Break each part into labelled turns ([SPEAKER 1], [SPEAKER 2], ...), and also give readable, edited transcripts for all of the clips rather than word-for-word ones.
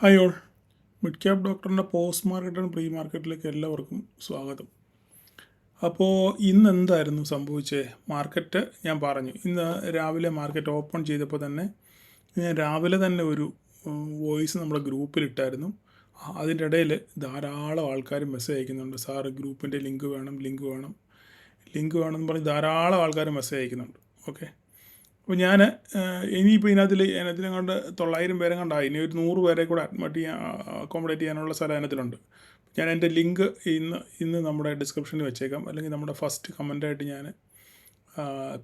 [SPEAKER 1] Hi all, mid cap ഡോക്ടറിൻ്റെ post market and pre മാർക്കറ്റിലേക്ക് എല്ലാവർക്കും സ്വാഗതം. അപ്പോൾ ഇന്ന് എന്തായിരുന്നു സംഭവിച്ചത്? മാർക്കറ്റ് ഞാൻ പറഞ്ഞു, ഇന്ന് രാവിലെ മാർക്കറ്റ് ഓപ്പൺ ചെയ്തപ്പോൾ തന്നെ ഞാൻ രാവിലെ തന്നെ ഒരു വോയിസ് നമ്മുടെ ഗ്രൂപ്പിലിട്ടായിരുന്നു. അതിൻ്റെ ഇടയിൽ ധാരാളം ആൾക്കാർ മെസ്സേജ് അയക്കുന്നുണ്ട്. സാറ് ഗ്രൂപ്പിൻ്റെ ലിങ്ക് വേണം എന്ന് പറഞ്ഞ് ധാരാളം ആൾക്കാർ മെസ്സേജ് അയക്കുന്നുണ്ട്. ഓക്കെ, അപ്പോൾ ഞാൻ ഇനിയിപ്പോൾ ഇതിനകത്തിലും കണ്ട് 900 പേരെ കണ്ടായി. ഇനി ഒരു 100 പേരെ കൂടെ അക്കോമഡേറ്റ് ചെയ്യാനുള്ള സ്ഥലം അതിനകത്തിലുണ്ട്. ഞാൻ എൻ്റെ ലിങ്ക് ഇന്ന് നമ്മുടെ ഡിസ്ക്രിപ്ഷനിൽ വെച്ചേക്കാം, അല്ലെങ്കിൽ നമ്മുടെ ഫസ്റ്റ് കമൻറ്റായിട്ട് ഞാൻ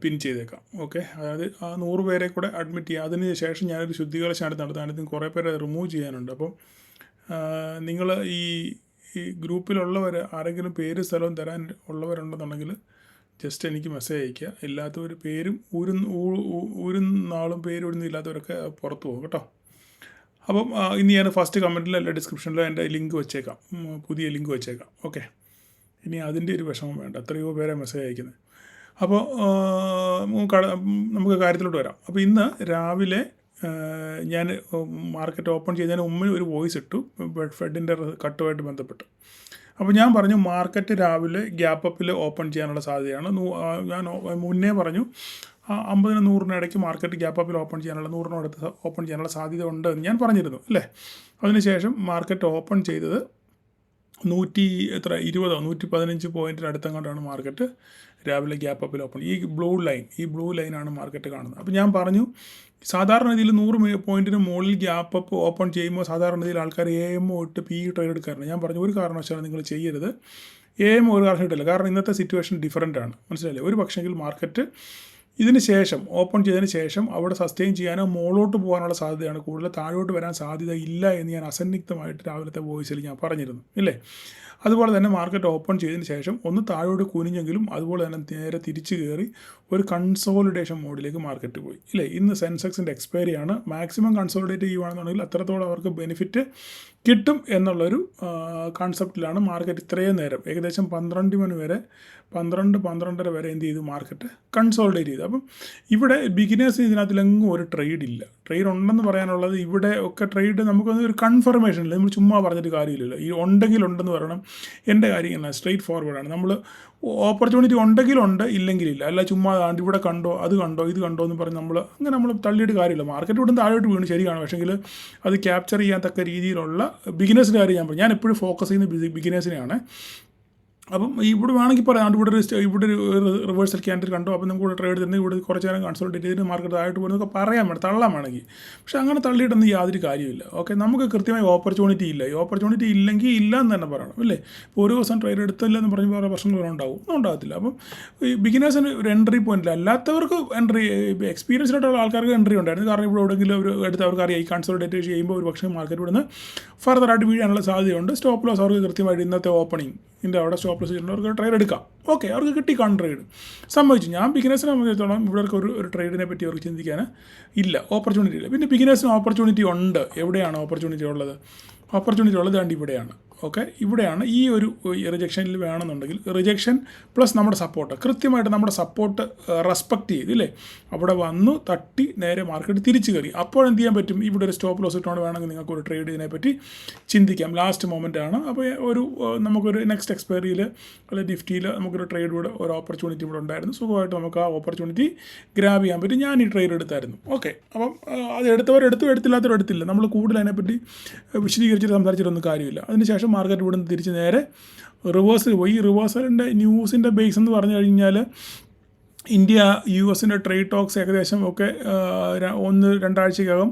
[SPEAKER 1] പിൻ ചെയ്തേക്കാം. ഓക്കെ, അതായത് ആ 100 പേരെ കൂടെ അഡ്മിറ്റ് ചെയ്യുക. അതിന് ശേഷം ഞാനൊരു ശുദ്ധീകരണ നടത്താൻ അതിന് കുറേ പേരെ റിമൂവ് ചെയ്യാനുണ്ട്. അപ്പം നിങ്ങൾ ഈ ഗ്രൂപ്പിലുള്ളവർ ആരെങ്കിലും പേര് സ്ഥലവും തരാൻ ഉള്ളവരുണ്ടെന്നുണ്ടെങ്കിൽ ജസ്റ്റ് എനിക്ക് മെസ്സേജ് അയയ്ക്കുക. ഇല്ലാത്തവർ പേരും ഒരു നാളും പേരൊന്നും ഇല്ലാത്തവരൊക്കെ പുറത്തു പോകും കേട്ടോ. അപ്പം ഇനി ഞാൻ ഫസ്റ്റ് കമൻറ്റിലോ അല്ല ഡിസ്ക്രിപ്ഷനിലോ എൻ്റെ ലിങ്ക് വെച്ചേക്കാം, പുതിയ ലിങ്ക് വെച്ചേക്കാം. ഓക്കെ, ഇനി അതിൻ്റെ ഒരു വിഷമം വേണ്ട, എത്രയോ പേരെ മെസ്സേജ് അയക്കുന്നത്. അപ്പോൾ നമുക്ക് കാര്യത്തിലോട്ട് വരാം. അപ്പോൾ ഇന്ന് രാവിലെ ഞാൻ മാർക്കറ്റ് ഓപ്പൺ ചെയ്തതിന് മുമ്പ് ഒരു വോയിസ് ഇട്ടു ഫെഡിൻ്റെ കട്ടുമായിട്ട് ബന്ധപ്പെട്ട്. അപ്പോൾ ഞാൻ പറഞ്ഞു മാർക്കറ്റ് രാവിലെ ഗ്യാപ്പ് അപ്പിൽ ഓപ്പൺ ചെയ്യാനുള്ള സാധ്യതയാണ്. ഞാൻ മുന്നേ പറഞ്ഞു 50-100 ഇടയ്ക്ക് മാർക്കറ്റ് ഗ്യാപ്പ് അപ്പിൽ ഓപ്പൺ ചെയ്യാനുള്ള 100 ഓപ്പൺ ചെയ്യാനുള്ള സാധ്യത ഉണ്ട് എന്ന് ഞാൻ പറഞ്ഞിരുന്നു അല്ലേ. അതിനുശേഷം മാർക്കറ്റ് ഓപ്പൺ ചെയ്തത് 115 പോയിൻറ്റിനടുത്തങ്ങോട്ടാണ് മാർക്കറ്റ് രാവിലെ ഗ്യാപ്പ് അപ്പിൽ ഓപ്പൺ. ഈ ബ്ലൂ ലൈനാണ് മാർക്കറ്റ് കാണുന്നത്. അപ്പോൾ ഞാൻ പറഞ്ഞു സാധാരണ രീതിയിൽ 100 പോയിൻറ്റിന് മുകളിൽ ഗ്യാപ്പ് അപ്പ് ഓപ്പൺ ചെയ്യുമ്പോൾ സാധാരണ രീതിയിൽ ആൾക്കാർ AMO ഇട്ട് PE ട്രേഡ് എടുക്കാറുണ്ട്. ഞാൻ പറഞ്ഞു ഒരു കാരണവശാലും നിങ്ങൾ ചെയ്യരുത്. AMO ഒരു കാരണം ഇട്ടില്ല, കാരണം ഇന്നത്തെ സിറ്റുവേഷൻ ഡിഫറൻ്റ് ആണ്, മനസ്സിലായില്ലേ. ഒരു പക്ഷെങ്കിൽ മാർക്കറ്റ് ഇതിന് ശേഷം ഓപ്പൺ ചെയ്തതിന് ശേഷം അവിടെ സസ്റ്റെയിൻ ചെയ്യാനോ മുകളിലോട്ട് പോകാനുള്ള സാധ്യതയാണ് കൂടുതൽ, താഴോട്ട് വരാൻ സാധ്യത ഇല്ല എന്ന് ഞാൻ അസന്നിഗ്ധമായിട്ട് രാവിലത്തെ വോയിസിൽ ഞാൻ പറഞ്ഞിരുന്നു ഇല്ലേ. അതുപോലെ തന്നെ മാർക്കറ്റ് ഓപ്പൺ ചെയ്തതിന് ശേഷം ഒന്ന് താഴോട്ട് കുനിഞ്ഞെങ്കിലും അതുപോലെ തന്നെ നേരെ തിരിച്ചു കയറി ഒരു കൺസോളിഡേഷൻ മോഡിലേക്ക് മാർക്കറ്റ് പോയി ഇല്ലേ. ഇന്ന് സെൻസെക്സിൻ്റെ എക്സ്പയറിയാണ്. മാക്സിമം കൺസോളിഡേറ്റ് ചെയ്യുകയാണെന്നുണ്ടെങ്കിൽ അത്രത്തോളം അവർക്ക് ബെനിഫിറ്റ് കിട്ടും എന്നുള്ളൊരു കോൺസെപ്റ്റിലാണ് മാർക്കറ്റ് ഇത്രയും നേരം ഏകദേശം 12 മണി വരെ 12-12:30 വരെ എന്ത് ചെയ്തു, മാർക്കറ്റ് കൺസോളിഡേറ്റ് ചെയ്തു. അപ്പം ഇവിടെ ബിഗിനേഴ്സ് ഇതിനകത്തിലെങ്ങും ഒരു ട്രേഡ് ഇല്ല. ട്രേഡ് ഉണ്ടെന്ന് പറയാനുള്ളത് ഇവിടെ ഒക്കെ ട്രേഡ് നമുക്കൊന്നും ഒരു കൺഫർമേഷൻ ഇല്ല. നമ്മൾ ചുമ്മാ പറഞ്ഞിട്ട് കാര്യമില്ലല്ലോ. ഈ ഉണ്ടെങ്കിൽ ഉണ്ടെന്ന് പറയണം. എൻ്റെ കാര്യം എന്നാ സ്ട്രെയിറ്റ് ഫോർവേഡാണ്. നമ്മൾ ഓപ്പർച്യൂണിറ്റി ഉണ്ടെങ്കിലുണ്ട്, ഇല്ലെങ്കിലില്ല. അല്ല ചുമ്മാ ഇവിടെ കണ്ടോ ഇത് കണ്ടോ എന്ന് പറഞ്ഞ് നമ്മൾ തള്ളിയിട്ട് കാര്യമില്ല. മാർക്കറ്റ് ഇവിടെ താഴോട്ട് വീണ് ശരിയാണ്, പക്ഷേങ്കിൽ അത് ക്യാപ്ചർ ചെയ്യാൻ തക്ക രീതിയിലുള്ള ബിഗിനേഴ്സിൻ്റെ കാര്യം ഞാൻ എപ്പോഴും ഫോക്കസ് ചെയ്യുന്ന ബിഗിനേഴ്സിനെയാണ്. അപ്പം ഇവിടെ വേണമെങ്കിൽ പറയാം ഇവിടെ ഒരു റിവേഴ്സൽ ക്യാൻഡിൽ കണ്ടോ, അപ്പം നമുക്ക് ഇവിടെ ട്രേഡ് തരുന്നത് ഇവിടെ കുറച്ച് നേരം കൺസോൾട്ടേറ്റ് ചെയ്ത് മാർക്കറ്റ് താഴോട്ട് പോകുന്നതൊക്കെ പറയാൻ വേണം, തള്ളാൻ വേണമെങ്കിൽ. പക്ഷേ അങ്ങനെ തള്ളിയിട്ടൊന്നും യാതൊരു കാര്യമില്ല. ഓക്കെ, നമുക്ക് കൃത്യമായി ഓപ്പർച്യൂണിറ്റി ഇല്ല. ഈ ഓപ്പർച്യൂണിറ്റി ഇല്ലെങ്കിൽ ഇല്ല എന്ന് തന്നെ പറയണം അല്ലേ. ഇപ്പോൾ ഒരു ദിവസം ട്രേഡ് എടുത്തില്ലെന്ന് പറഞ്ഞ് വേറെ പ്രശ്നങ്ങൾ ഒന്നും ഉണ്ടാകത്തില്ല. അപ്പം ഈ ബിഗിനേഴ്സിന് ഒരു എൻട്രി പോയിന്റില്ല. അല്ലാത്തവർക്ക് എക്സ്പീരിയൻസ്ഡ് ആയിട്ടുള്ള ആൾക്കാർക്ക് എൻട്രി ഉണ്ടായിരുന്നു. കാരണം ഇവിടെ എവിടെയെങ്കിലും അവർക്ക് അറിയാം ഈ കൺസോൾട്ടേറ്റ് ചെയ്യുമ്പോൾ ഒരു പക്ഷേ മാർക്കറ്റ് ഇവിടുന്ന് ഫർദറായിട്ട് വീഴാനുള്ള സാധ്യതയുണ്ട്. സ്റ്റോപ്പ് ലോസ് അവർക്ക് കൃത്യമായിട്ട് ഇന്നത്തെ ഓപ്പണിംഗിൻ്റെ അവിടെ സ്റ്റോപ്പ് ലോസ് ചെയ്യുന്നവർക്ക് ട്രേഡ് എടുക്കാം. ഓക്കെ, അവർക്ക് കിട്ടി ട്രേഡ് സംഭവിച്ചു. ഞാൻ ബിഗിനേഴ്സിനെ സംബന്ധിച്ചിടത്തോളം ഇവിടെ ഒരു ട്രേഡിനെ പറ്റി അവർക്ക് ചിന്തിക്കാൻ ഇല്ല, ഓപ്പർച്യൂണിറ്റി ഇല്ല. പിന്നെ ബിഗിനേഴ്സിന് ഓപ്പർച്യൂണിറ്റി ഉണ്ട്. എവിടെയാണ് ഓപ്പർച്യൂണിറ്റി ഉള്ളത്? ഓപ്പർച്യൂണിറ്റി ഉള്ളത് കണ്ട് ഇവിടെയാണ്. ഓക്കെ, ഇവിടെയാണ്. ഈ ഒരു റിജക്ഷനിൽ വേണമെന്നുണ്ടെങ്കിൽ റിജക്ഷൻ പ്ലസ് നമ്മുടെ സപ്പോർട്ട്, കൃത്യമായിട്ട് നമ്മുടെ സപ്പോർട്ട് റെസ്പെക്റ്റ് ചെയ്ത് ഇല്ലേ, അവിടെ വന്നു തട്ടി നേരെ മാർക്കറ്റ് തിരിച്ചു കയറി. അപ്പോൾ എന്ത് ചെയ്യാൻ പറ്റും? ഇവിടെ ഒരു സ്റ്റോപ്പ് ലോസ് ഇട്ടുകൊണ്ട് വേണമെങ്കിൽ നിങ്ങൾക്ക് ഒരു ട്രേഡ് ഇതിനെപ്പറ്റി ചിന്തിക്കാം. ലാസ്റ്റ് മൊമെൻ്റ് ആണ്. അപ്പോൾ നമുക്കൊരു നെക്സ്റ്റ് എക്സ്പയറിയിൽ അല്ലെങ്കിൽ നിഫ്റ്റിയിൽ നമുക്കൊരു ട്രേഡ് കൂടെ ഒരു ഓപ്പർച്യൂണിറ്റി ഇവിടെ ഉണ്ടായിരുന്നു. സുഖമായിട്ട് നമുക്ക് ആ ഓപ്പർച്യൂണിറ്റി ഗ്രാബ് ചെയ്യാൻ പറ്റും. ഞാൻ ഈ ട്രേഡ് എടുത്തായിരുന്നു. ഓക്കെ, അപ്പം അത് എടുത്തില്ലാത്തവർ എടുത്തില്ല. നമ്മൾ കൂടുതൽ അതിനെപ്പറ്റി വിശദീകരിച്ചിട്ട് സംസാരിച്ചിട്ടൊന്നും കാര്യമില്ല. അതിനുശേഷം മാർക്കറ്റ് ഇവിടെ നിന്ന് തിരിച്ച് നേരെ റിവേഴ്സൽ പോയി. ഈ റിവേഴ്സലിൻ്റെ ന്യൂസിൻ്റെ ബേസ് എന്ന് പറഞ്ഞു കഴിഞ്ഞാൽ ഇന്ത്യ US ട്രേഡ് ടോക്സ് ഏകദേശം ഒക്കെ 1-2 ആഴ്ചക്കകം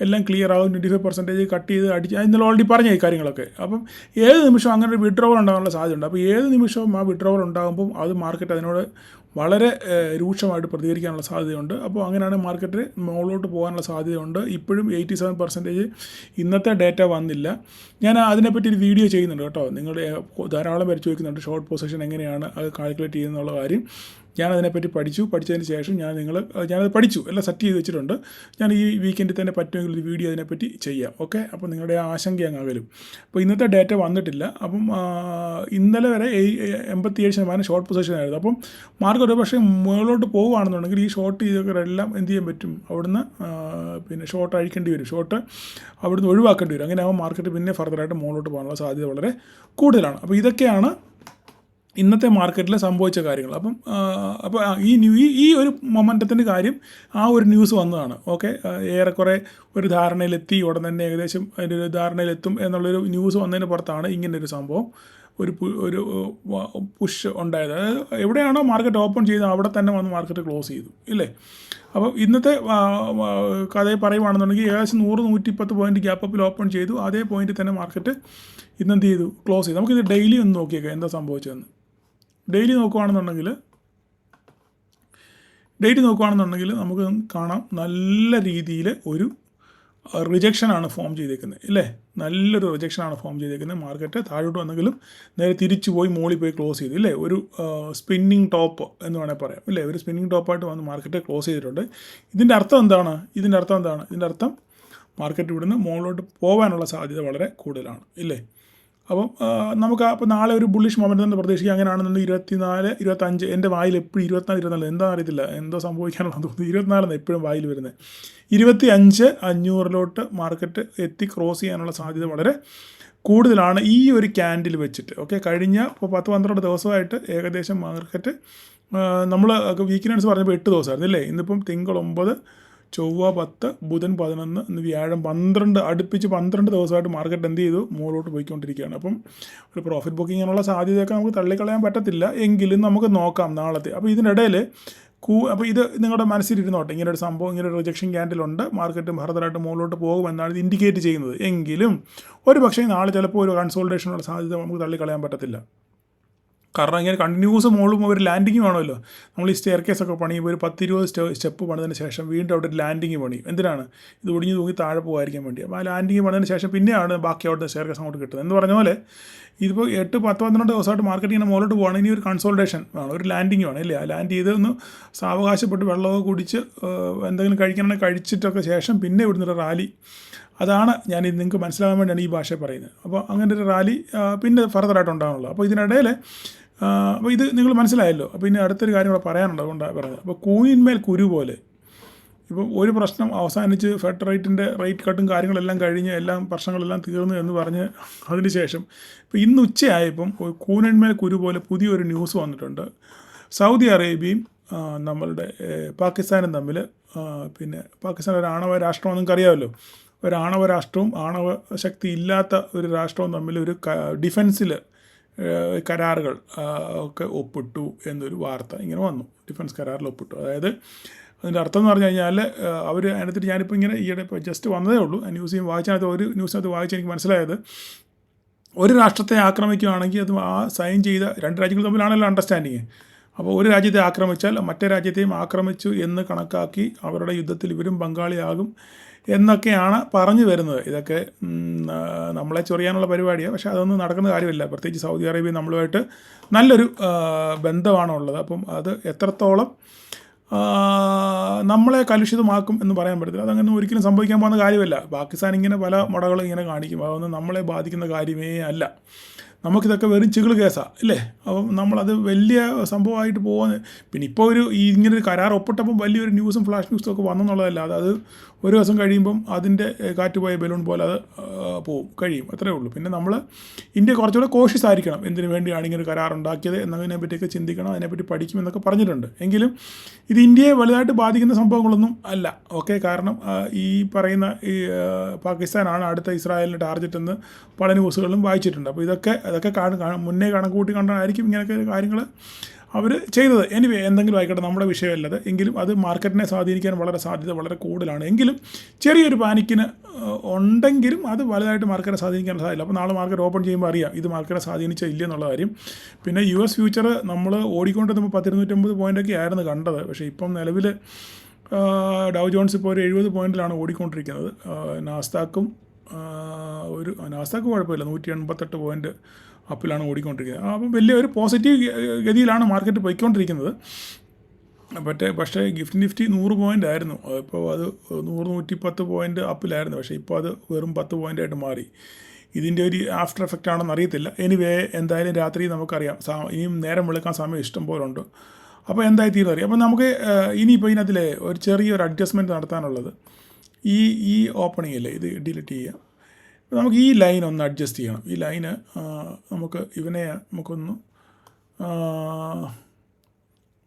[SPEAKER 1] എല്ലാം ക്ലിയർ ആകും. 25% കട്ട് ചെയ്ത് അടിച്ച് ഇന്നലെ ഓൾറെഡി പറഞ്ഞ ഈ കാര്യങ്ങളൊക്കെ. അപ്പം ഏത് നിമിഷവും അങ്ങനെ ഒരു വിഡ്രോവൽ ഉണ്ടാകാനുള്ള സാധ്യതയുണ്ട്. അപ്പോൾ ഏത് നിമിഷവും ആ വിഡ്രോവൽ ഉണ്ടാകുമ്പോൾ അത് മാർക്കറ്റ് അതിനോട് വളരെ രൂക്ഷമായിട്ട് പ്രതികരിക്കാനുള്ള സാധ്യതയുണ്ട്. അപ്പോൾ അങ്ങനെയാണ് മാർക്കറ്റ് മുകളിലോട്ട് പോകാനുള്ള സാധ്യതയുണ്ട്. ഇപ്പോഴും 87% ഇന്നത്തെ ഡേറ്റ വന്നില്ല. ഞാൻ അതിനെപ്പറ്റി ഒരു വീഡിയോ ചെയ്യുന്നുണ്ട് കേട്ടോ. നിങ്ങൾ ധാരാളം പേര് ചോദിക്കുന്നുണ്ട് ഷോർട്ട് പൊസിഷൻ എങ്ങനെയാണ് അത് കാൽക്കുലേറ്റ് ചെയ്യുന്നുള്ള കാര്യം. ഞാനതിനെപ്പറ്റി പഠിച്ചതിന് ശേഷം ഞാനത് പഠിച്ചു, എല്ലാം സെറ്റ് ചെയ്ത് വെച്ചിട്ടുണ്ട്. ഞാൻ ഈ വീക്കെൻഡിൽ തന്നെ പറ്റുമെങ്കിൽ ഒരു വീഡിയോ അതിനെപ്പറ്റി ചെയ്യാം. ഓക്കെ, അപ്പോൾ നിങ്ങളുടെ ആ ആശങ്ക അങ്ങ് അകലും. അപ്പോൾ ഇന്നത്തെ ഡേറ്റ വന്നിട്ടില്ല. അപ്പം ഇന്നലെ വരെ 87% ഷോർട്ട് പൊസിഷൻ ആയിരുന്നു. അപ്പം മാർക്കറ്റ് പക്ഷേ മുകളിലോട്ട് പോവുകയാണെന്നുണ്ടെങ്കിൽ ഈ ഷോർട്ട് ചെയ്തൊക്കെല്ലാം എന്ത് ചെയ്യാൻ പറ്റും, അവിടുന്ന് പിന്നെ ഷോർട്ട് അഴിക്കേണ്ടി വരും, ഷോർട്ട് അവിടുന്ന് ഒഴിവാക്കേണ്ടി വരും. അങ്ങനെ ആകുമ്പോൾ മാർക്കറ്റ് പിന്നെ ഫർദറായിട്ട് മുകളിലോട്ട് പോകാനുള്ള സാധ്യത വളരെ കൂടുതലാണ്. അപ്പോൾ ഇതൊക്കെയാണ് ഇന്നത്തെ മാർക്കറ്റിൽ സംഭവിച്ച കാര്യങ്ങൾ. അപ്പോൾ ഈ ഒരു മൊമെൻറ്റത്തിൻ്റെ കാര്യം ആ ഒരു ന്യൂസ് വന്നതാണ്. ഓക്കെ, ഏറെക്കുറെ ഒരു ധാരണയിലെത്തി, ഉടൻ തന്നെ ഏകദേശം അതിൻ്റെ ഒരു ധാരണയിലെത്തും എന്നുള്ളൊരു ന്യൂസ് വന്നതിന് പുറത്താണ് ഇങ്ങനൊരു സംഭവം, ഒരു പുഷ് ഉണ്ടായത്. അതായത് എവിടെയാണോ മാർക്കറ്റ് ഓപ്പൺ ചെയ്തത് അവിടെ തന്നെ വന്ന് മാർക്കറ്റ് ക്ലോസ് ചെയ്തു, ഇല്ലേ? അപ്പോൾ ഇന്നത്തെ കഥയെ പറയുകയാണെന്നുണ്ടെങ്കിൽ ഏകദേശം 100-110 പോയിൻറ്റ് ഗ്യാപ്പപ്പിൽ ഓപ്പൺ ചെയ്തു. അതേ പോയിൻറ്റിൽ തന്നെ മാർക്കറ്റ് ഇന്നെന്ത് ചെയ്തു, ക്ലോസ് ചെയ്തു. നമുക്കിത് ഡെയിലി ഒന്ന് നോക്കിയേക്കാം എന്താ സംഭവിച്ചതെന്ന്. ഡെയിലി നോക്കുകയാണെന്നുണ്ടെങ്കിൽ നമുക്ക് കാണാം നല്ല രീതിയിൽ ഒരു റിജക്ഷനാണ് ഫോം ചെയ്തേക്കുന്നത്, ഇല്ലേ? നല്ലൊരു റിജക്ഷനാണ് ഫോം ചെയ്തേക്കുന്നത്. മാർക്കറ്റ് താഴോട്ട് വന്നെങ്കിലും നേരെ തിരിച്ചു പോയി മുകളിൽ പോയി ക്ലോസ് ചെയ്തു, ഇല്ലേ? ഒരു സ്പിന്നിങ് ടോപ്പ് എന്ന് വേണമെങ്കിൽ പറയാം, ഇല്ലേ? ഒരു സ്പിന്നിങ് ടോപ്പായിട്ട് വന്ന് മാർക്കറ്റ് ക്ലോസ് ചെയ്തിട്ടുണ്ട്. ഇതിൻ്റെ അർത്ഥം എന്താണ്? ഇതിൻ്റെ അർത്ഥം മാർക്കറ്റ് ഇവിടുന്ന് മുകളിലോട്ട് പോകാനുള്ള സാധ്യത വളരെ കൂടുതലാണ്, ഇല്ലേ? അപ്പം നമുക്ക് അപ്പോൾ നാളെ ഒരു ബുള്ളിഷ് മൊമെൻ്റ് തന്നെ പ്രതീക്ഷിക്കുക. അങ്ങനെയാണെന്നുണ്ടെങ്കിൽ 24, 25, എൻ്റെ വായിൽ എപ്പോഴും 24 എന്താ അറിയത്തില്ല, എന്തോ സംഭവിക്കാനുള്ളത് തോന്നുന്നു. 24 എപ്പോഴും വായിൽ വരുന്നത്. 25,500 മാർക്കറ്റ് എത്തി ക്രോസ് ചെയ്യാനുള്ള സാധ്യത വളരെ കൂടുതലാണ് ഈ ഒരു ക്യാൻഡിൽ വെച്ചിട്ട്. ഓക്കെ, കഴിഞ്ഞ ഇപ്പോൾ 10-12 ദിവസമായിട്ട് ഏകദേശം മാർക്കറ്റ് നമ്മൾ വീക്കിനെൻസ് പറഞ്ഞപ്പോൾ 8 ദിവസമായിരുന്നു, ഇല്ലേ? ഇന്നിപ്പം തിങ്കൾ 9, ചൊവ്വ 10, ബുധൻ 11, ഇന്ന് വ്യാഴം 12, അടുപ്പിച്ച് 12 ദിവസമായിട്ട് മാർക്കറ്റ് എന്ത് ചെയ്തു, മുകളിലോട്ട് പോയിക്കൊണ്ടിരിക്കുകയാണ്. അപ്പം ഒരു പ്രോഫിറ്റ് ബുക്കിങ്ങിനുള്ള സാധ്യതയൊക്കെ നമുക്ക് തള്ളിക്കളയാൻ പറ്റത്തില്ല, എങ്കിലും നമുക്ക് നോക്കാം നാളത്തെ. അപ്പോൾ ഇതിനിടയിൽ അപ്പോൾ ഇത് നിങ്ങളുടെ മനസ്സിലിരുന്നോട്ടെ, ഇങ്ങനെ ഒരു സംഭവം, ഇങ്ങനെ ഒരു റിജക്ഷൻ ക്യാൻഡിലുണ്ട്, മാർക്കറ്റ് ഫർദറായിട്ട് മുകളിലോട്ട് പോകുമെന്നാണ് ഇത് ഇൻഡിക്കേറ്റ് ചെയ്യുന്നത്. എങ്കിലും ഒരു പക്ഷേ നാളെ ചിലപ്പോൾ ഒരു കൺസോൾട്ടേഷനുള്ള സാധ്യത നമുക്ക് തള്ളിക്കളയാൻ പറ്റത്തില്ല. കാരണം ഇങ്ങനെ കണ്ടിന്യൂസ് മുകളിലും ഒരു ലാൻഡിങ് വേണമല്ലോ. നമ്മൾ ഈ സ്റ്റെയർ കേസൊക്കെ പണിയുമ്പോൾ ഒരു 10-20 സ്റ്റെപ്പ് പണിതിന് ശേഷം വീണ്ടും അവിടെ ഒരു ലാൻഡിങ് പണിയും. എന്തിനാണ്? ഇത് ഒടിഞ്ഞ് തൂങ്ങി താഴെ പോകാതിരിക്കാൻ വേണ്ടി. അപ്പോൾ ആ ലാൻഡിങ് പണിതിന് ശേഷം പിന്നെയാണ് ബാക്കി അവിടുത്തെ സ്റ്റെയർ കേസ് അങ്ങോട്ട് കിട്ടുന്നത്. എന്ന് പറഞ്ഞ പോലെ ഇതിപ്പോൾ 8-10-12 ദിവസമായിട്ട് മാർക്കറ്റ് ഇങ്ങനെ മുകളിലോട്ട് പോകണം. ഇനി ഒരു കൺസോൾട്ടേഷൻ വേണം, ഒരു ലാൻഡിങ് വേണം, ഇല്ലേ? ആ ലാൻഡ് ചെയ്ത് ഒന്ന് സാവകാശപ്പെട്ട് വെള്ളമൊക്കെ കുടിച്ച് എന്തെങ്കിലും കഴിക്കണമെങ്കിൽ കഴിച്ചിട്ടൊക്കെ ശേഷം പിന്നെ ഇവിടുന്നൊരു റാലി. അതാണ് ഞാൻ നിങ്ങൾക്ക് മനസ്സിലാകാൻ വേണ്ടിയാണ് ഈ ഭാഷ പറയുന്നത്. അപ്പോൾ അങ്ങനെ ഒരു റാലി പിന്നെ ഫർദറായിട്ട് ഉണ്ടാകുന്നുള്ളൂ. അപ്പോൾ ഇതിനിടയിൽ അപ്പോൾ ഇത് നിങ്ങൾ മനസ്സിലായല്ലോ. അപ്പോൾ ഇനി അടുത്തൊരു കാര്യം കൂടെ പറയാനുണ്ട്, അതുകൊണ്ടാണ് പറഞ്ഞത്. അപ്പോൾ കൂനിന്മേൽ കുരു പോലെ ഇപ്പോൾ ഒരു പ്രശ്നം അവസാനിച്ച് ഫെഡ് റേറ്റ് കട്ടും കാര്യങ്ങളെല്ലാം കഴിഞ്ഞ് എല്ലാം പ്രശ്നങ്ങളെല്ലാം തീർന്നു എന്ന് പറഞ്ഞ് അതിന് ശേഷം ഇപ്പോൾ ഇന്ന് ഉച്ചയായപ്പം കൂനിന്മേൽ കുരു പോലെ പുതിയൊരു ന്യൂസ് വന്നിട്ടുണ്ട്. സൗദി അറേബ്യയും നമ്മളുടെ പാകിസ്ഥാനും തമ്മിൽ, പിന്നെ പാകിസ്ഥാൻ ഒരു ആണവ രാഷ്ട്രമെന്ന് നിങ്ങൾക്കറിയാമല്ലോ, ഒരു ആണവ രാഷ്ട്രവും ആണവ ശക്തി ഇല്ലാത്ത ഒരു രാഷ്ട്രവും തമ്മിൽ ഒരു ഡിഫൻസിൽ കരാറുകൾ ഒക്കെ ഒപ്പിട്ടു എന്നൊരു വാർത്ത ഇങ്ങനെ വന്നു. ഡിഫൻസ് കരാറിൽ ഒപ്പിട്ടു. അതായത് അതിൻ്റെ അർത്ഥം എന്ന് പറഞ്ഞു കഴിഞ്ഞാൽ അവർ അതിനകത്ത് ഞാനിപ്പോൾ ഇങ്ങനെ ഈയിടെ ഇപ്പോൾ ജസ്റ്റ് വന്നതേ ഉള്ളൂ. ആ ഒരു ന്യൂസിനകത്ത് വായിച്ച് എനിക്ക് മനസ്സിലായത്, ഒരു രാഷ്ട്രത്തെ ആക്രമിക്കുകയാണെങ്കിൽ അത് ആ സൈൻ ചെയ്ത രണ്ട് രാജ്യങ്ങൾ തമ്മിലാണല്ലോ അണ്ടർസ്റ്റാൻഡിങ്. അപ്പോൾ ഒരു രാജ്യത്തെ ആക്രമിച്ചാൽ മറ്റേ രാജ്യത്തെയും ആക്രമിച്ചു എന്ന് കണക്കാക്കി അവരുടെ യുദ്ധത്തിൽ ഇവരും പങ്കാളിയാകും എന്നൊക്കെയാണ് പറഞ്ഞു വരുന്നത്. ഇതൊക്കെ നമ്മളെ ചൊറിയാനുള്ള പരിപാടിയാണ്. പക്ഷേ അതൊന്നും നടക്കുന്ന കാര്യമില്ല. പ്രത്യേകിച്ച് സൗദി അറേബ്യ നമ്മളുമായിട്ട് നല്ലൊരു ബന്ധമാണുള്ളത്. അപ്പം അത് എത്രത്തോളം നമ്മളെ കലുഷിതമാക്കും എന്ന് പറയാൻ പറ്റത്തില്ല. അതങ്ങനെ ഒരിക്കലും സംഭവിക്കാൻ പോകുന്ന കാര്യമല്ല. പാകിസ്ഥാൻ ഇങ്ങനെ പല മുടകളും ഇങ്ങനെ കാണിക്കും. അതൊന്നും നമ്മളെ ബാധിക്കുന്ന കാര്യമേ അല്ല. നമുക്കിതൊക്കെ വെറും ചികിൾ കേസാണ്, അല്ലേ? അപ്പം നമ്മളത് വലിയ സംഭവമായിട്ട് പോകുന്നത്. പിന്നെ ഇപ്പോൾ ഇങ്ങനൊരു കരാർ ഒപ്പിട്ടപ്പം വലിയൊരു ന്യൂസും ഫ്ലാഷ് ന്യൂസും ഒക്കെ വന്നെന്നുള്ളതല്ല. അത് ഒരു ദിവസം കഴിയുമ്പം അതിൻ്റെ കാറ്റുപോയ ബലൂൺ പോലെ അത് കഴിയും, അത്രേ ഉള്ളൂ. പിന്നെ നമ്മൾ ഇന്ത്യ കുറച്ചുകൂടെ കോഷ്യസ് ആയിരിക്കണം. എന്തിനു വേണ്ടിയാണ് ഇങ്ങനെ കരാർ ഉണ്ടാക്കിയത് എന്നതിനെ പറ്റിയൊക്കെ ചിന്തിക്കണം, അതിനെപ്പറ്റി പഠിക്കുമെന്നൊക്കെ പറഞ്ഞിട്ടുണ്ട്. എങ്കിലും ഇത് ഇന്ത്യയെ വലുതായിട്ട് ബാധിക്കുന്ന സംഭവങ്ങളൊന്നും അല്ല. ഓക്കെ, കാരണം ഈ പറയുന്ന പാകിസ്ഥാനാണ് അടുത്ത ഇസ്രായേലിൻ്റെ ടാർഗറ്റ് എന്ന് പല ന്യൂസുകളിലും വായിച്ചിട്ടുണ്ട്. അപ്പോൾ അതൊക്കെ മുന്നേ കണക്കൂട്ടി കണ്ടായിരിക്കും ഇങ്ങനെയൊക്കെ കാര്യങ്ങൾ അവർ ചെയ്തത്. എനിവേ, എന്തെങ്കിലും ആയിക്കോട്ടെ, നമ്മുടെ വിഷയമല്ലത്. എങ്കിലും അത് മാർക്കറ്റിനെ സ്വാധീനിക്കാൻ സാധ്യത വളരെ കൂടുതലാണ്. എങ്കിലും ചെറിയൊരു പാനിക്കിന് ഉണ്ടെങ്കിലും അത് വലുതായിട്ട് മാർക്കറ്റിനെ സ്വാധീനിക്കാൻ സാധ്യത. അപ്പോൾ നാളെ മാർക്കറ്റ് ഓപ്പൺ ചെയ്യുമ്പോൾ അറിയാം ഇത് മാർക്കറ്റിനെ സ്വാധീനിച്ചോ ഇല്ല എന്നുള്ള കാര്യം. പിന്നെ US ഫ്യൂച്ചർ നമ്മൾ ഓടിക്കൊണ്ടിരുന്നപ്പോൾ 1,250 പോയിൻ്റൊക്കെ ആയിരുന്നു കണ്ടത്. പക്ഷേ ഇപ്പം നിലവിൽ ഡൗ ജോൺസ് ഇപ്പോൾ ഒരു 70 പോയിൻറ്റിലാണ് ഓടിക്കൊണ്ടിരിക്കുന്നത്. നാസ്ദാക്ക് കുഴപ്പമില്ല, 188 പോയിൻറ്റ് അപ്പിലാണ് ഓടിക്കൊണ്ടിരിക്കുന്നത്. അപ്പം വലിയ ഒരു പോസിറ്റീവ് ഗതിയിലാണ് മാർക്കറ്റ് പോയിക്കൊണ്ടിരിക്കുന്നത്. പക്ഷേ ഗിഫ്റ്റ് നിഫ്റ്റി 100 പോയിൻ്റ് ആയിരുന്നു, ഇപ്പോൾ അത് 100-110 പോയിൻ്റ് അപ്പിലായിരുന്നു. പക്ഷേ ഇപ്പോൾ അത് വെറും 10 പോയിൻ്റായിട്ട് മാറി. ഇതിൻ്റെ ഒരു ആഫ്റ്റർ എഫക്റ്റ് ആണെന്ന് അറിയത്തില്ല. എനിവേ എന്തായാലും രാത്രി നമുക്കറിയാം, ഇനിയും നേരം വെളുക്കാൻ സമയം ഇഷ്ടം പോലെ ഉണ്ട്. അപ്പോൾ എന്തായി തീർന്നു അറിയാം. അപ്പോൾ നമുക്ക് ഇനിയിപ്പോൾ ഇതിനകത്തിൽ ഒരു ചെറിയൊരു അഡ്ജസ്റ്റ്മെൻറ്റ് നടത്താനുള്ളത്, ഈ ഓപ്പണിംഗ് അല്ലേ, ഇത് ഡിലീറ്റ് ചെയ്യുക. നമുക്ക് ഈ ലൈൻ ഒന്ന് അഡ്ജസ്റ്റ് ചെയ്യണം. ഈ ലൈന് നമുക്ക് ഇവനെ നമുക്കൊന്ന്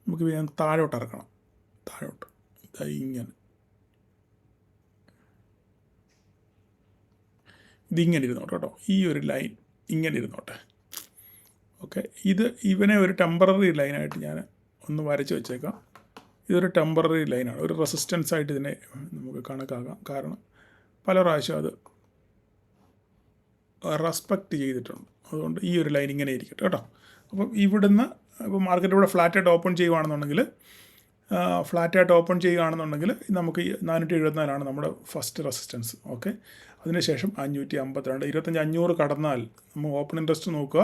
[SPEAKER 1] നമുക്ക് താഴോട്ട് ഇറക്കണം. താഴോട്ട് ഇങ്ങനെ ഇതിങ്ങനെ ഇരുന്നോട്ടെ കേട്ടോ. ഈ ഒരു ലൈൻ ഇങ്ങനെ ഇരുന്നോട്ടെ. ഓക്കെ, ഇവനെ ഒരു ടെമ്പററി ലൈനായിട്ട് ഞാൻ ഒന്ന് വരച്ച് വെച്ചേക്കാം. ഇതൊരു ടെമ്പററി ലൈനാണ്, ഒരു റെസിസ്റ്റൻസ് ആയിട്ട് ഇതിനെ നമുക്ക് കണക്കാക്കാം. കാരണം പല പ്രാവശ്യം അത് റെസ്പെക്റ്റ് ചെയ്തിട്ടുണ്ട്. അതുകൊണ്ട് ഈ ഒരു ലൈൻ ഇങ്ങനെ ഇരിക്കട്ടെ കേട്ടോ. അപ്പം ഇവിടുന്ന് ഇപ്പോൾ മാർക്കറ്റ് ഇവിടെ ഫ്ലാറ്റായിട്ട് ഓപ്പൺ ചെയ്യുകയാണെന്നുണ്ടെങ്കിൽ നമുക്ക് 474 നമ്മുടെ ഫസ്റ്റ് റെസിസ്റ്റൻസ്. ഓക്കെ, അതിനുശേഷം 552, 2500 കടന്നാൽ നമ്മൾ ഓപ്പൺ ഇൻട്രസ്റ്റ് നോക്കുക.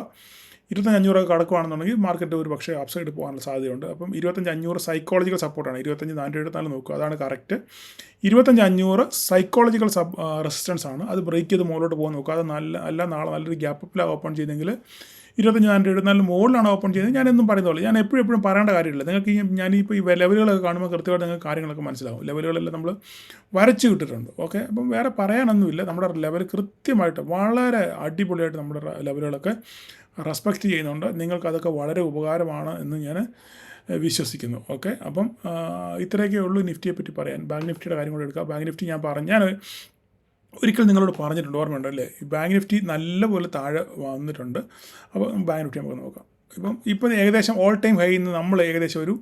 [SPEAKER 1] 2500 കടക്കുകയാണെന്നുണ്ടെങ്കിൽ മാർക്കറ്റ് ഒരു പക്ഷേ അപ്സൈഡ് പോകാനുള്ള സാധ്യതയുണ്ട്. അപ്പം 2500 സൈക്കോളജിക്കൽ സപ്പോർട്ടാണ്. 25,474 നോക്കുക, അതാണ് കറക്റ്റ്. 25,500 സൈക്കോളജിക്കൽ റെസിസ്റ്റൻസ് ആണ്. അത് ബ്രേക്ക് ചെയ്ത് മുകളിലോട്ട് പോകാൻ നോക്കുക. അത് നാളെ നല്ലൊരു ഗ്യാപ്പ് അപ്പിലാണ് ഓപ്പൺ ചെയ്തെങ്കിൽ 25,474 മുകളിലാണ് ഓപ്പൺ ചെയ്യുന്നത്. ഞാനെന്നും പറയുന്നതുള്ളൂ, ഞാൻ എപ്പോഴും പറയേണ്ട കാര്യമില്ല. നിങ്ങൾക്ക് ഞാനിപ്പോൾ ഈ ലെവലുകളൊക്കെ കാണുമ്പോൾ കൃത്യമായിട്ട് നിങ്ങൾക്ക് കാര്യങ്ങളൊക്കെ മനസ്സിലാവും. ലെവലുകളെല്ലാം നമ്മൾ വരച്ച് കിട്ടിയിട്ടുണ്ട്. ഓക്കെ, അപ്പം വേറെ പറയാനൊന്നുമില്ല. നമ്മുടെ ലെവൽ കൃത്യമായിട്ട് വളരെ അടിപൊളിയായിട്ട് നമ്മുടെ ലെവലുകളൊക്കെ റെസ്പെക്റ്റ് ചെയ്യുന്നുണ്ട്. നിങ്ങൾക്കതൊക്കെ വളരെ ഉപകാരമാണ് എന്ന് ഞാൻ വിശ്വസിക്കുന്നു. ഓക്കെ, അപ്പം ഇത്രയൊക്കെ ഉള്ളൂ നിഫ്റ്റിയെ പറ്റി പറയാൻ. ബാങ്ക് നിഫ്റ്റിയുടെ കാര്യം കൂടെ എടുക്കുക. ബാങ്ക് നിഫ്റ്റി ഞാൻ ഒരിക്കൽ നിങ്ങളോട് പറഞ്ഞിട്ടുണ്ട്, ഓർമ്മയുണ്ടല്ലേ? ഈ ബാങ്ക് നിഫ്റ്റി നല്ലപോലെ താഴെ വന്നിട്ടുണ്ട്. അപ്പോൾ ബാങ്ക് നിഫ്റ്റി നമുക്ക് നോക്കാം. ഇപ്പം ഏകദേശം ഓൾ ടൈം ഹൈ നിന്ന് നമ്മൾ ഏകദേശം ഒരു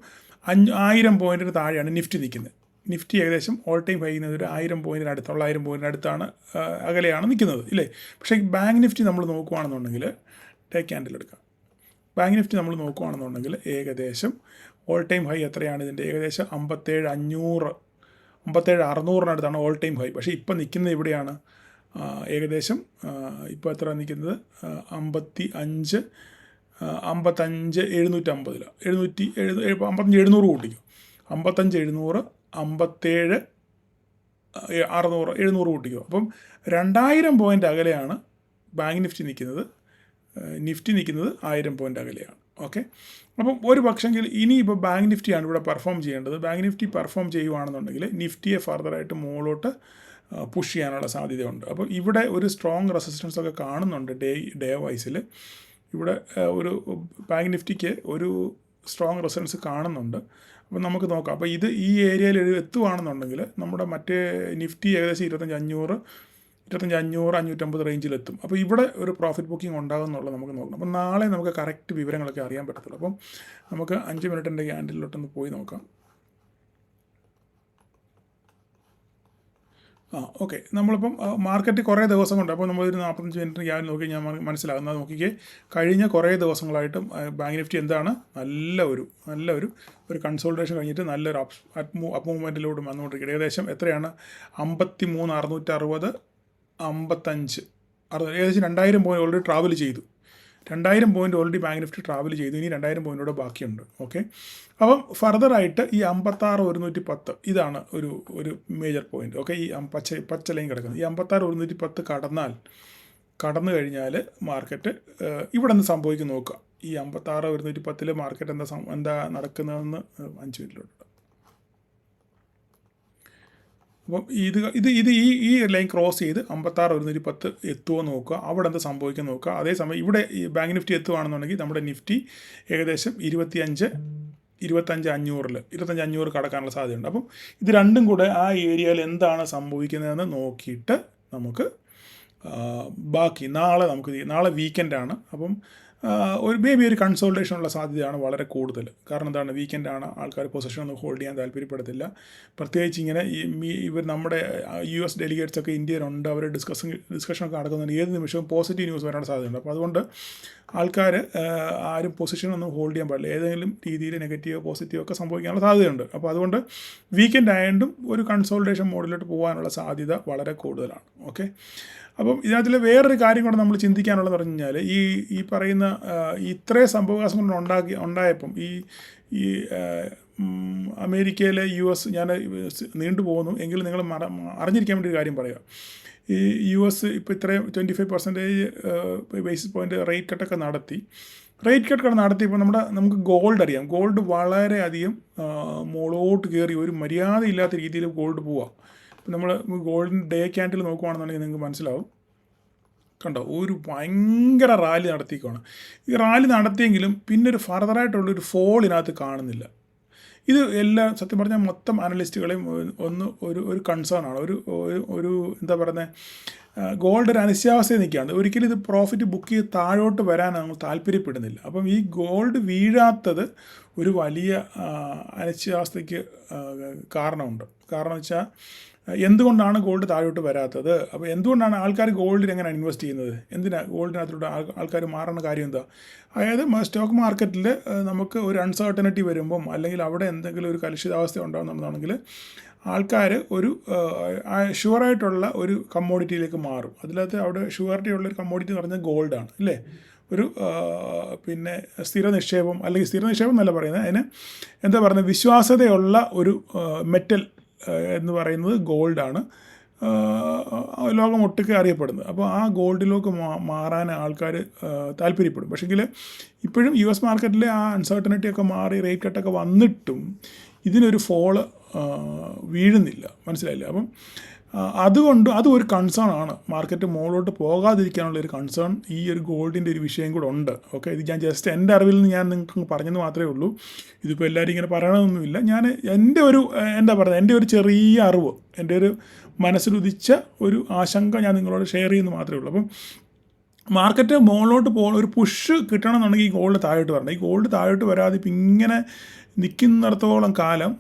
[SPEAKER 1] 1000 പോയിൻറ്റിന് താഴെയാണ് നിഫ്റ്റി നിൽക്കുന്നത്. നിഫ്റ്റി ഏകദേശം ഓൾ ടൈം ഹൈ നിന്ന് ഒരു 1000 പോയിൻറ്റിന് അടുത്ത്, 900 പോയിൻറ്റിന് അടുത്താണ്, അകലെയാണ് നിൽക്കുന്നത് ഇല്ലേ? പക്ഷേ ബാങ്ക് നിഫ്റ്റി നമ്മൾ നോക്കുകയാണെന്നുണ്ടെങ്കിൽ ടേക്ക് ക്യാൻഡിൽ എടുക്കാം. ബാങ്ക് നിഫ്റ്റി നമ്മൾ നോക്കുകയാണെന്നുണ്ടെങ്കിൽ ഏകദേശം ഓൾ ടൈം ഹൈ എത്രയാണ് ഇതിൻ്റെ? ഏകദേശം 57,600 ഓൾ ടൈം ഹൈ. പക്ഷേ ഇപ്പം നിൽക്കുന്നത് ഇവിടെയാണ്. ഏകദേശം ഇപ്പോൾ എത്ര നിൽക്കുന്നത്? 55,750 700 കൂട്ടിക്കും. 55,700, 57,600, 700 കൂട്ടിക്കും. അപ്പം 2000 പോയിൻ്റ് അകലെയാണ് ബാങ്ക് നിഫ്റ്റി നിൽക്കുന്നത്. നിഫ്റ്റി നിൽക്കുന്നത് 1000 പോയിൻ്റ് അകലെയാണ്. ഓക്കെ, അപ്പം ഒരു പക്ഷെങ്കിൽ ഇനിയിപ്പോൾ ബാങ്ക് നിഫ്റ്റിയാണ് ഇവിടെ പെർഫോം ചെയ്യേണ്ടത്. ബാങ്ക് നിഫ്റ്റി പെർഫോം ചെയ്യുകയാണെന്നുണ്ടെങ്കിൽ നിഫ്റ്റിയെ ഫർദറായിട്ട് മുകളിലോട്ട് പുഷ് ചെയ്യാനുള്ള സാധ്യതയുണ്ട്. അപ്പോൾ ഇവിടെ ഒരു സ്ട്രോങ് റെസിസ്റ്റൻസ് ഒക്കെ കാണുന്നുണ്ട് ഡേ വൈസിൽ. ഇവിടെ ഒരു ബാങ്ക് നിഫ്റ്റിക്ക് ഒരു സ്ട്രോങ് റെസിസ്റ്റൻസ് കാണുന്നുണ്ട്. അപ്പോൾ നമുക്ക് നോക്കാം. അപ്പോൾ ഈ ഏരിയയിൽ എത്തുകയാണെന്നുണ്ടെങ്കിൽ നമ്മുടെ മറ്റേ നിഫ്റ്റി ഏകദേശം 25,500, 550 റേഞ്ചിലെത്തും. അപ്പോൾ ഇവിടെ ഒരു പ്രോഫിറ്റ് ബുക്കിംഗ് ഉണ്ടാകുമെന്നുള്ളത് നമുക്ക് നോക്കണം. അപ്പോൾ നാളെ നമുക്ക് കറക്റ്റ് വിവരങ്ങളൊക്കെ അറിയാൻ പറ്റത്തുള്ളൂ. അപ്പം നമുക്ക് 5 മിനിറ്റിൻ്റെ ക്യാൻഡിലോട്ടൊന്ന് പോയി നോക്കാം. ഓക്കെ, നമ്മളിപ്പം മാർക്കറ്റ് കുറേ ദിവസം കൊണ്ട്, അപ്പോൾ നമ്മളൊരു 45 മിനിറ്റ് ക്യാൻഡിൽ നോക്കി ഞാൻ മനസ്സിലാകുന്നത് നോക്കിക്കേ. കഴിഞ്ഞ കുറേ ദിവസങ്ങളായിട്ടും ബാങ്ക് നിഫ്റ്റി എന്താണ് നല്ലൊരു കൺസോൾട്ടേഷൻ കഴിഞ്ഞിട്ട് നല്ലൊരു അപ്പ് മൂവ്മെൻറ്റിലൂടെ വന്നുകൊണ്ടിരിക്കുന്നത്. ഏകദേശം എത്രയാണ്? 53,660, 55, 60, ഏകദേശം 2000 പോയിൻ്റ് ഓൾറെഡി ട്രാവൽ ചെയ്തു. 2000 point already bank Nifty travel ചെയ്തു. ഇനി 2000 പോയിൻ്റോടെ ബാക്കിയുണ്ട്. ഓക്കെ, അപ്പം ഫർദറായിട്ട് ഈ 56,110 ഇതാണ് ഒരു മേജർ പോയിൻ്റ്. ഓക്കെ, ഈ പച്ച ലൈൻ കിടക്കുന്നത്. ഈ 56,110 കടന്നു കഴിഞ്ഞാൽ മാർക്കറ്റ് ഇവിടെ നിന്ന് സംഭവിക്കും നോക്കുക. ഈ 56,110 മാർക്കറ്റ് എന്താ നടക്കുന്നതെന്ന് 5 മിനിറ്റിലോട്ട്. അപ്പം ഈ ലൈൻ ക്രോസ് ചെയ്ത് 56,110 എത്തുമോ നോക്കുക. അവിടെ എന്താ സംഭവിക്കാൻ നോക്കുക. അതേസമയം ഇവിടെ ഈ ബാങ്ക് നിഫ്റ്റി എത്തുകയാണെന്നുണ്ടെങ്കിൽ നമ്മുടെ നിഫ്റ്റി ഏകദേശം 25,500 കടക്കാനുള്ള സാധ്യതയുണ്ട്. അപ്പം ഇത് രണ്ടും കൂടെ ആ ഏരിയയിൽ എന്താണ് സംഭവിക്കുന്നതെന്ന് നോക്കിയിട്ട് നമുക്ക് ബാക്കി നാളെ വീക്കെൻഡാണ്. അപ്പം ഒരു കൺസോൾട്ടേഷനുള്ള സാധ്യതയാണ് വളരെ കൂടുതൽ. കാരണം എന്താണ്? വീക്കെൻഡാണ്, ആൾക്കാർ പൊസിഷൻ ഒന്നും ഹോൾഡ് ചെയ്യാൻ താല്പര്യപ്പെടത്തില്ല. പ്രത്യേകിച്ച് ഇങ്ങനെ നമ്മുടെ US ഡെലിഗേറ്റ്സ് ഒക്കെ ഇന്ത്യയിലുണ്ട്. അവർ ഡിസ്കഷനൊക്കെ നടക്കുന്നുണ്ട്. ഏത് നിമിഷവും പോസിറ്റീവ് ന്യൂസ് വരാനുള്ള സാധ്യതയുണ്ട്. അപ്പോൾ അതുകൊണ്ട് ആൾക്കാർ ആരും പൊസിഷനൊന്നും ഹോൾഡ് ചെയ്യാൻ പാടില്ല. ഏതെങ്കിലും രീതിയിൽ നെഗറ്റീവോ പോസിറ്റീവോ ഒക്കെ സംഭവിക്കാനുള്ള സാധ്യതയുണ്ട്. അപ്പോൾ അതുകൊണ്ട് വീക്കെൻഡ് ആയതുകൊണ്ടും ഒരു കൺസോൾട്ടേഷൻ മോഡിലോട്ട് പോകാനുള്ള സാധ്യത വളരെ കൂടുതലാണ്. ഓക്കെ, അപ്പം ഇതിനകത്തിൽ വേറൊരു കാര്യം കൂടെ നമ്മൾ ചിന്തിക്കാനുള്ളതെന്ന് പറഞ്ഞു കഴിഞ്ഞാൽ ഈ പറയുന്ന ഇത്രയും സംഭവവികാസങ്ങൾ ഉണ്ടായപ്പം ഈ അമേരിക്കയിലെ US ഞാൻ നീണ്ടു പോകുന്നു എങ്കിലും നിങ്ങൾ അറിഞ്ഞിരിക്കാൻ വേണ്ടി ഒരു കാര്യം പറയാം. ഈ US ഇപ്പോൾ ഇത്രയും 25% ബേസിസ് പോയിൻ്റ് റേറ്റ് കട്ടൊക്കെ നടത്തി. റേറ്റ് കട്ടൊക്കെ നടത്തിയപ്പോൾ നമുക്ക് ഗോൾഡ് അറിയാം. ഗോൾഡ് വളരെയധികം മുകളോട്ട് കയറി ഒരു മര്യാദയില്ലാത്ത രീതിയിൽ ഗോൾഡ് പോവാം. ഇപ്പം നമ്മൾ ഗോൾഡിൻ്റെ ഡേ ക്യാൻഡിൽ നോക്കുകയാണെന്നുണ്ടെങ്കിൽ നിങ്ങൾക്ക് മനസ്സിലാവും. കണ്ടോ, ഒരു ഭയങ്കര റാലി നടത്തിക്കുകയാണ്. ഈ റാലി നടത്തിയെങ്കിലും പിന്നെ ഒരു ഫർദറായിട്ടുള്ളൊരു ഫോൾ ഇതിനകത്ത് കാണുന്നില്ല. ഇത് എല്ലാം സത്യം പറഞ്ഞാൽ മൊത്തം അനലിസ്റ്റുകളെയും ഒരു കൺസേൺ ആണ്. ഒരു എന്താ പറയുന്നത്, ഗോൾഡ് ഒരു അനിശ്ചയാവസ്ഥയിൽ നിൽക്കുകയാണ്. ഒരിക്കലും ഇത് പ്രോഫിറ്റ് ബുക്ക് ചെയ്ത് താഴോട്ട് വരാൻ നമ്മൾ താല്പര്യപ്പെടുന്നില്ല. അപ്പം ഈ ഗോൾഡ് വീഴാത്തത് ഒരു വലിയ അനിശ്ചയാവസ്ഥയ്ക്ക് കാരണമുണ്ട്. കാരണം വെച്ചാൽ എന്തുകൊണ്ടാണ് ഗോൾഡ് താഴോട്ട് വരാത്തത്? അപ്പോൾ എന്തുകൊണ്ടാണ് ആൾക്കാർ ഗോൾഡിൽ എങ്ങനെ ഇൻവെസ്റ്റ് ചെയ്യുന്നത്? എന്തിനാണ് ഗോൾഡിനകത്തോട്ട് ആൾക്കാർ മാറുന്ന കാര്യം എന്താ? അതായത് സ്റ്റോക്ക് മാർക്കറ്റിൽ നമുക്ക് ഒരു അൺസർട്ടനിറ്റി വരുമ്പം, അല്ലെങ്കിൽ അവിടെ എന്തെങ്കിലും ഒരു കലുഷിതാവസ്ഥ ഉണ്ടാകുന്നുണ്ടെങ്കിൽ ആൾക്കാർ ഒരു ഷുവറായിട്ടുള്ള ഒരു കമ്മോഡിറ്റിയിലേക്ക് മാറും. അതിനകത്ത് അവിടെ ഷുവറിറ്റി ഉള്ളൊരു കമ്മോഡിറ്റി എന്ന് പറഞ്ഞാൽ ഗോൾഡാണ്, അല്ലേ? ഒരു പിന്നെ സ്ഥിര നിക്ഷേപം, അല്ലെങ്കിൽ സ്ഥിര നിക്ഷേപം എന്നല്ല പറയുന്നത്, അതിന് എന്താ പറയുന്നത്, വിശ്വാസ്യതയുള്ള ഒരു മെറ്റൽ എന്ന് പറയുന്നത് ഗോൾഡാണ് ലോകം ഒട്ടുക്കെ അറിയപ്പെടുന്നത്. അപ്പോൾ ആ ഗോൾഡിലേക്ക് മാറാൻ ആൾക്കാർ താല്പര്യപ്പെടും. പക്ഷേങ്കിൽ ഇപ്പോഴും US മാർക്കറ്റിലെ ആ അൺസർട്ടനിറ്റിയൊക്കെ മാറി റേറ്റ് കട്ടൊക്കെ വന്നിട്ടും ഇതിനൊരു ഫോള് വീഴുന്നില്ല. മനസ്സിലായില്ലേ? അപ്പം അതുകൊണ്ട് അതും ഒരു കൺസേൺ ആണ്. മാർക്കറ്റ് മുകളിലോട്ട് പോകാതിരിക്കാനുള്ള ഒരു കൺസേൺ ഈ ഒരു ഗോൾഡിൻ്റെ ഒരു വിഷയം കൂടെ ഉണ്ട്. ഓക്കെ, ഇത് ഞാൻ ജസ്റ്റ് എൻ്റെ അറിവിൽ നിന്ന് ഞാൻ നിങ്ങൾക്ക് പറഞ്ഞെന്ന് മാത്രമേ ഉള്ളൂ. ഇതിപ്പോൾ എല്ലാവരും ഇങ്ങനെ പറയണമെന്നൊന്നുമില്ല. ഞാൻ എൻ്റെ ഒരു ചെറിയ അറിവ്, എൻ്റെ ഒരു മനസ്സിലുദിച്ച ഒരു ആശങ്ക ഞാൻ നിങ്ങളോട് ഷെയർ ചെയ്യുന്നു മാത്രമേ ഉള്ളൂ. അപ്പം മാർക്കറ്റ് മുകളിലോട്ട് ഒരു പുഷ് കിട്ടണമെന്നുണ്ടെങ്കിൽ ഈ ഗോൾഡ് താഴോട്ട് വരണം. ഈ ഗോൾഡ് താഴോട്ട് വരാതെ ഇപ്പം ഇങ്ങനെ നിൽക്കുന്നിടത്തോളം കാലം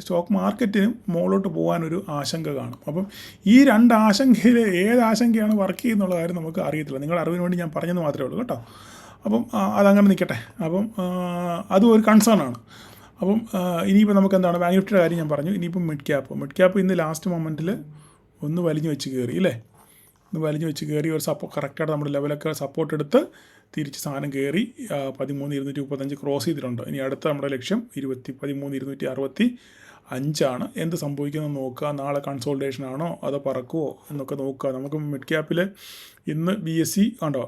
[SPEAKER 1] സ്റ്റോക്ക് മാർക്കറ്റിന് മുകളിലോട്ട് പോകാനൊരു ആശങ്ക കാണും. അപ്പം ഈ രണ്ട് ആശങ്കയിൽ ഏത് ആശങ്കയാണ് വർക്ക് ചെയ്യുന്നുള്ള കാര്യം നമുക്ക് അറിയത്തില്ല. നിങ്ങളുടെ അറിവിന് വേണ്ടി ഞാൻ പറഞ്ഞെന്ന് മാത്രമേ ഉള്ളൂ കേട്ടോ. അപ്പം അതങ്ങനെ നിൽക്കട്ടെ. അപ്പം അതും ഒരു കൺസേൺ ആണ്. അപ്പം ഇനിയിപ്പോൾ നമുക്ക് എന്താണ്, ബാങ്ക് നിഫ്റ്റിയുടെ കാര്യം ഞാൻ പറഞ്ഞു. ഇനിയിപ്പം മിഡ് ക്യാപ്പ് ഇന്ന് ലാസ്റ്റ് മൊമെൻറ്റിൽ ഒന്ന് വലിഞ്ഞു വെച്ച് കയറി, ഇല്ലേ? ഒന്ന് വലിഞ്ഞു വെച്ച് കയറി ഒരു കറക്റ്റായിട്ട് നമ്മുടെ ലെവലൊക്കെ സപ്പോർട്ട് എടുത്ത് തിരിച്ച് സാധനം കയറി 13,235 ക്രോസ് ചെയ്തിട്ടുണ്ട്. ഇനി അടുത്ത നമ്മുടെ ലക്ഷ്യം 13,265 എന്ത് സംഭവിക്കുമെന്ന് നോക്കുക. നാളെ കൺസോൾട്ടേഷൻ ആണോ അതോ പറക്കുമോ എന്നൊക്കെ നോക്കുക. നമുക്ക് മിഡ് ക്യാപ്പിൽ ഇന്ന് BSE കണ്ടോ,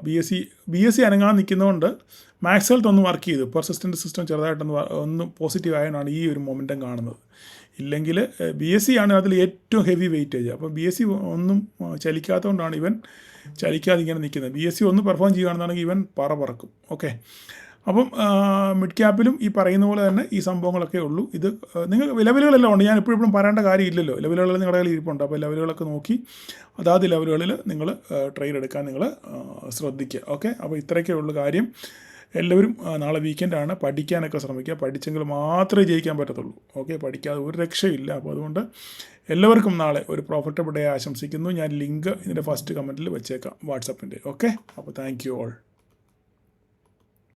[SPEAKER 1] BSE അനങ്ങാൻ നിൽക്കുന്നതുകൊണ്ട് മാക്സ് ഹെൽത്ത് ഒന്ന് വർക്ക് ചെയ്തു. പെർസിസ്റ്റൻ്റ് സിസ്റ്റം ചെറുതായിട്ടൊന്ന് പോസിറ്റീവ് ആയതാണ് ഈ ഒരു മൊമെൻറ്റം കാണുന്നത്. ഇല്ലെങ്കിൽ BSE ആണ് അതിൽ ഏറ്റവും ഹെവി വെയിറ്റേജ്. അപ്പോൾ BSE ഒന്നും ചലിക്കാത്തതുകൊണ്ടാണ് ഇവൻ ചലിക്കാതെ ഇങ്ങനെ നിൽക്കുന്നത്. BSE ഒന്ന് പെർഫോം ചെയ്യുകയാണെന്നുണ്ടെങ്കിൽ ഇവൻ പറക്കും. ഓക്കെ, അപ്പം മിഡ് ക്യാപ്പിലും ഈ പറയുന്ന പോലെ തന്നെ ഈ സംഭവങ്ങളൊക്കെ ഉള്ളൂ. ഇത് നിങ്ങൾ ലെവലുകളെല്ലാം ഉണ്ട്. ഞാൻ എപ്പോഴും പറയേണ്ട കാര്യമില്ലല്ലോ. ലെവലുകൾ നിങ്ങളുടെ കയ്യിൽ ഇരിപ്പുണ്ട്. അപ്പോൾ ലെവലുകളൊക്കെ നോക്കി അതാത് ലെവലുകളിൽ നിങ്ങൾ ട്രേഡ് എടുക്കാൻ നിങ്ങൾ ശ്രദ്ധിക്കുക. ഓക്കെ, അപ്പോൾ ഇത്രയൊക്കെ ഉള്ളൂ കാര്യം. എല്ലാവരും നാളെ വീക്കെൻഡാണ്, പഠിക്കാനൊക്കെ ശ്രമിക്കുക. പഠിച്ചെങ്കിൽ മാത്രമേ ജയിക്കാൻ പറ്റത്തുള്ളൂ. ഓക്കെ, പഠിക്കാതെ ഒരു രക്ഷയില്ല. അപ്പോൾ അതുകൊണ്ട് എല്ലാവർക്കും നാളെ ഒരു പ്രോഫിറ്റബിൾ ഡേ ആശംസിക്കുന്നു. ഞാൻ ലിങ്ക് ഇതിൻ്റെ ഫസ്റ്റ് കമൻറ്റിൽ വെച്ചേക്കാം, വാട്സപ്പിൻ്റെ. ഓക്കെ, അപ്പോൾ താങ്ക് യു ഓൾ.